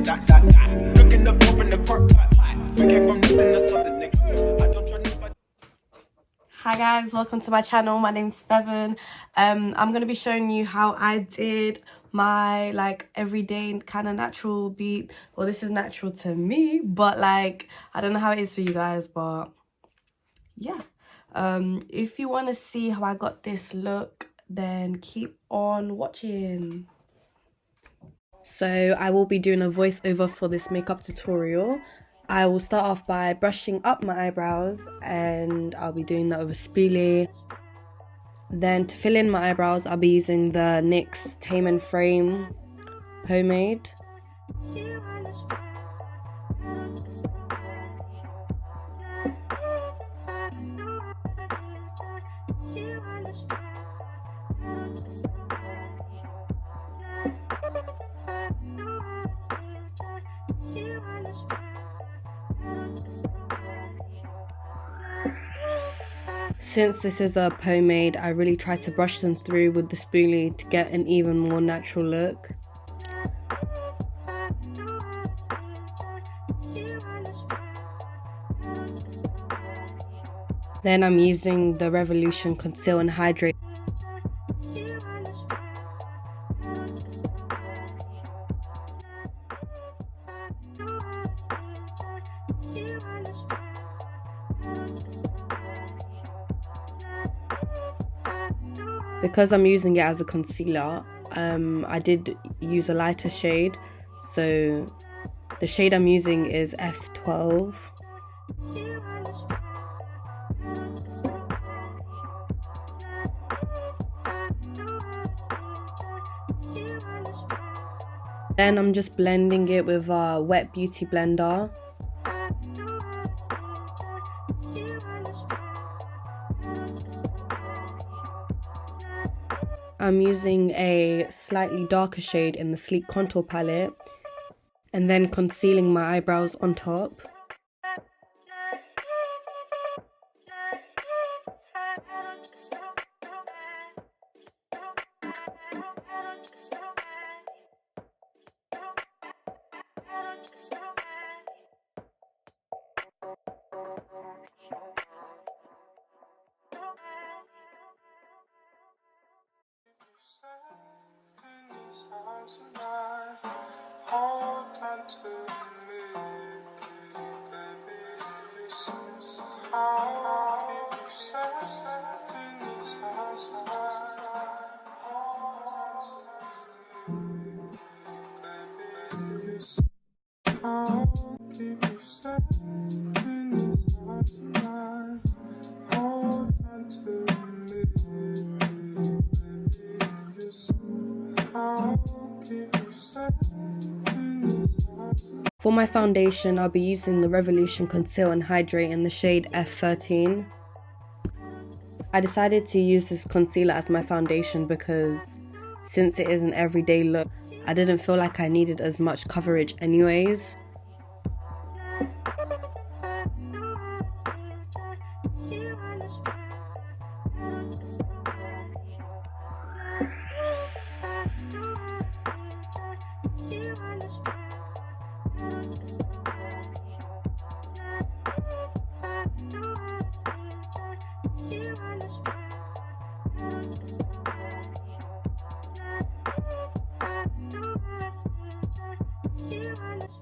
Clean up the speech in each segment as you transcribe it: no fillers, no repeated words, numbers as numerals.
Hi guys, welcome to my channel. My name's Fevan. I'm gonna be showing you how I did my like everyday kind of natural beat. Well, this is natural to me, but like I don't know how it is for you guys, but yeah. If you want to see how I got this look, then keep on watching. So I will be doing a voiceover for this makeup tutorial. I will start off by brushing up my eyebrows, and I'll be doing that with a spoolie. Then to fill in my eyebrows, I'll be using the NYX Tame and Frame pomade. Since this is a pomade, I really try to brush them through with the spoolie to get an even more natural look. Then I'm using the Revolution Conceal and Hydrate. Because I'm using it as a concealer, I did use a lighter shade, so the shade I'm using is F12. Then I'm just blending it with a wet beauty blender. I'm using a slightly darker shade in the Sleek Contour palette, and then concealing my eyebrows on top. For my foundation, I'll be using the Revolution Conceal and Hydrate in the shade F13. I decided to use this concealer as my foundation because since it is an everyday look, I didn't feel like I needed as much coverage anyways.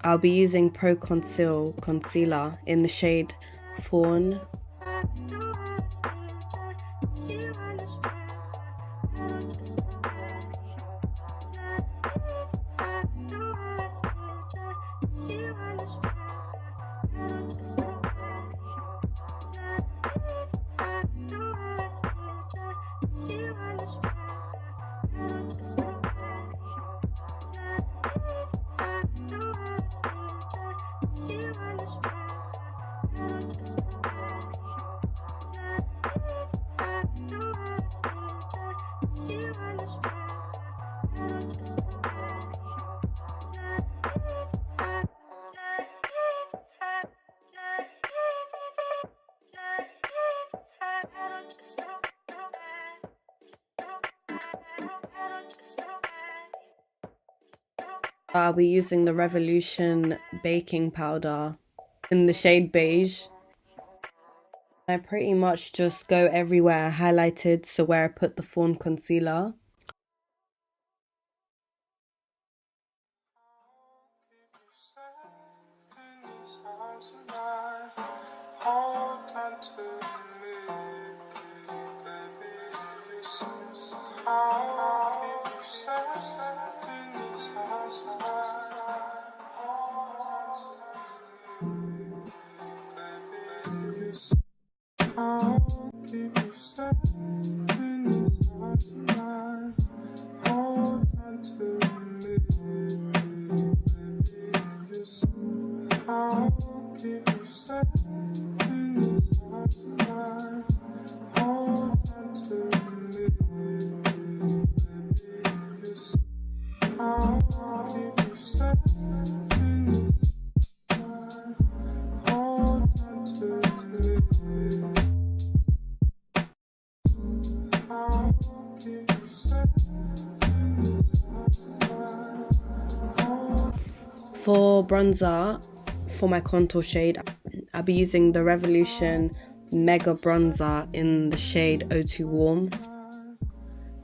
I'll be using Pro Conceal Concealer in the shade Fawn. I'll be using the Revolution baking powder in the shade beige. I pretty much just go everywhere I highlighted, so where I put the fawn concealer. For bronzer, for my contour shade, I'll be using the Revolution Mega Bronzer in the shade 02 Warm.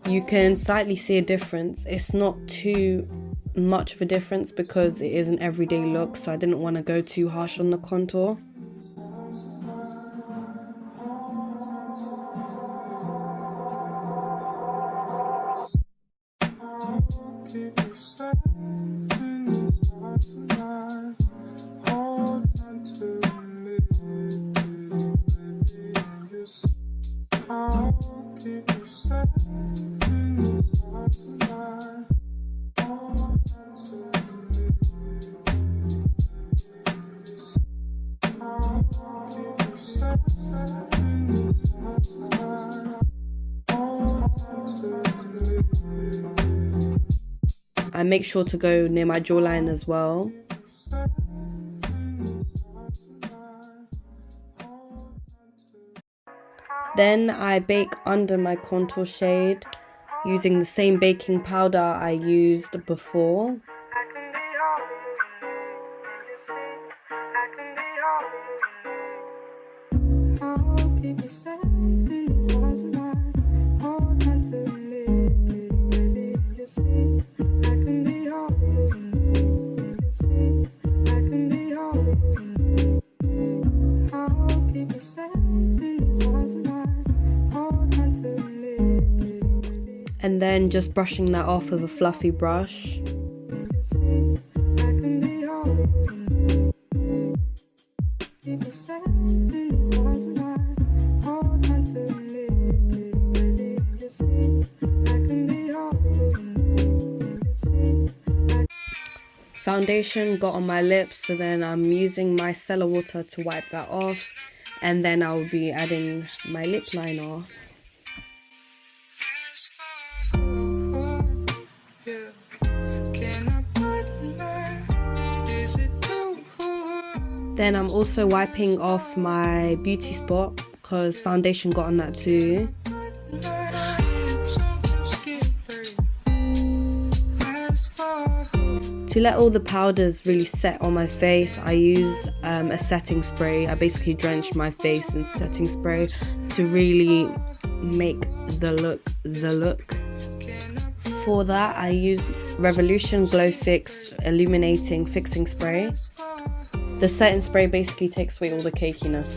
You can slightly see a difference. It's not too much of a difference because it is an everyday look, so I didn't want to go too harsh on the contour. I make sure to go near my jawline as well. Then I bake under my contour shade using the same baking powder I used before. And then just brushing that off with a fluffy brush. Foundation got on my lips, so then I'm using my micellar water to wipe that off, and then I'll be adding my lip liner. Then I'm also wiping off my beauty spot because foundation got on that too. To let all the powders really set on my face, I used a setting spray. I basically drenched my face in setting spray to really make the look. For that, I used Revolution Glow Fix Illuminating Fixing Spray. The setting spray basically takes away all the cakiness.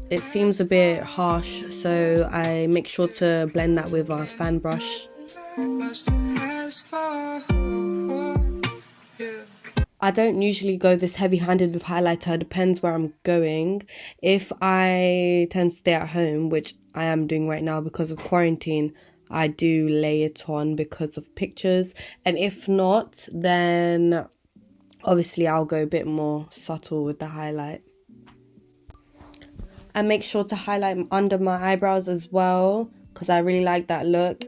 It seems a bit harsh, so I make sure to blend that with a fan brush. I don't usually go this heavy-handed with highlighter. It depends where I'm going. If I tend to stay at home, which I am doing right now because of quarantine, I do lay it on because of pictures. And if not, then obviously I'll go a bit more subtle with the highlight. And make sure to highlight under my eyebrows as well, because I really like that look.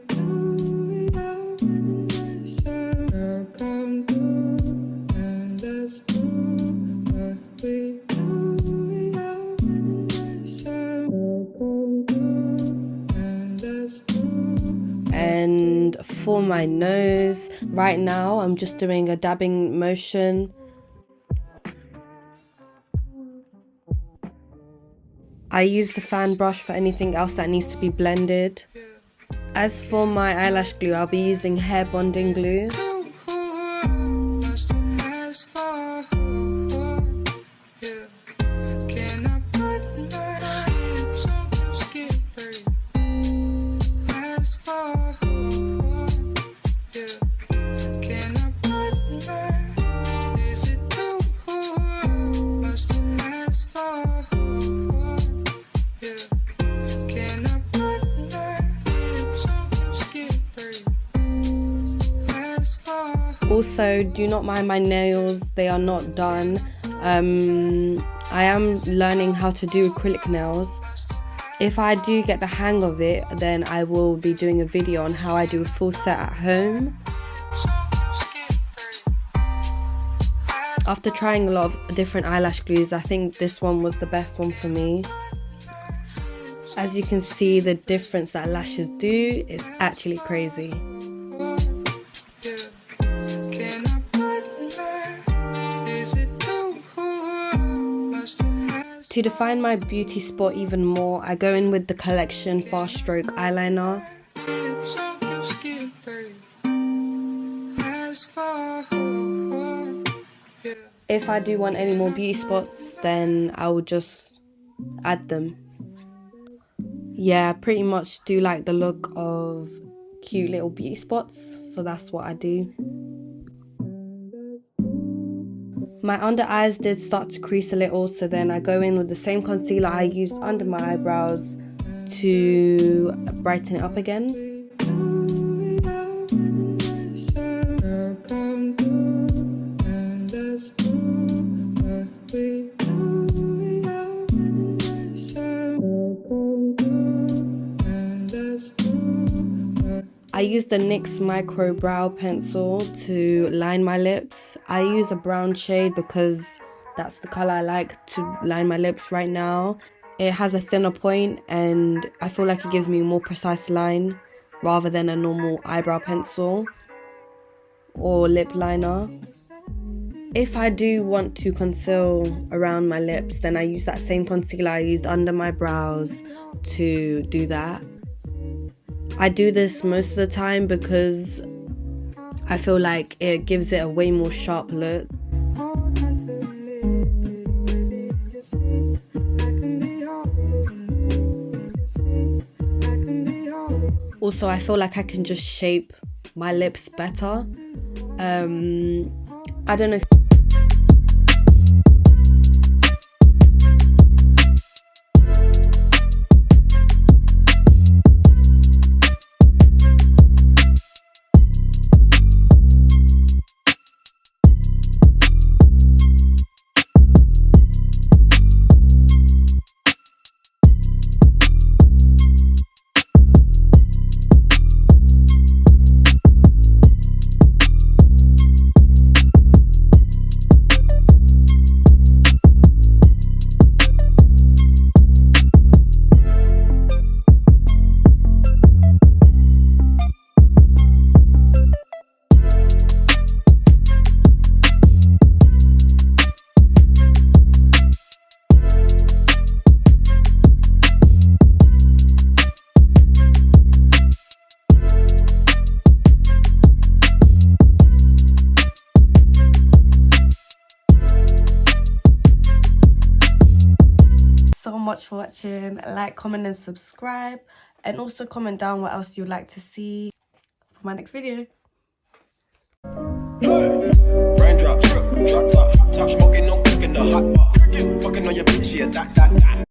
And for my nose, right now I'm just doing a dabbing motion. I use the fan brush for anything else that needs to be blended. As for my eyelash glue, I'll be using hair bonding glue. Also, do not mind my nails, they are not done. I am learning how to do acrylic nails. If I do get the hang of it, then I will be doing a video on how I do a full set at home. After trying a lot of different eyelash glues, I think this one was the best one for me. As you can see, the difference that lashes do is actually crazy. To define my beauty spot even more, I go in with the Collection Fast Stroke Eyeliner. If I do want any more beauty spots, then I will just add them. Yeah, I pretty much do like the look of cute little beauty spots, so that's what I do. My under eyes did start to crease a little, so then I go in with the same concealer I used under my eyebrows to brighten it up again. I use the NYX Micro Brow Pencil to line my lips. I use a brown shade because that's the colour I like to line my lips right now. It has a thinner point and I feel like it gives me a more precise line rather than a normal eyebrow pencil or lip liner. If I do want to conceal around my lips, then I use that same concealer I used under my brows to do that. I do this most of the time because I feel like it gives it a way more sharp look. Also, I feel like I can just shape my lips better. I don't know if so much for watching. Like, comment and subscribe, and also comment down what else you'd like to see for my next video. Raindrop, drop top, top smoking, no cooking the hot pot. Fucking on your bitch, yeah, that.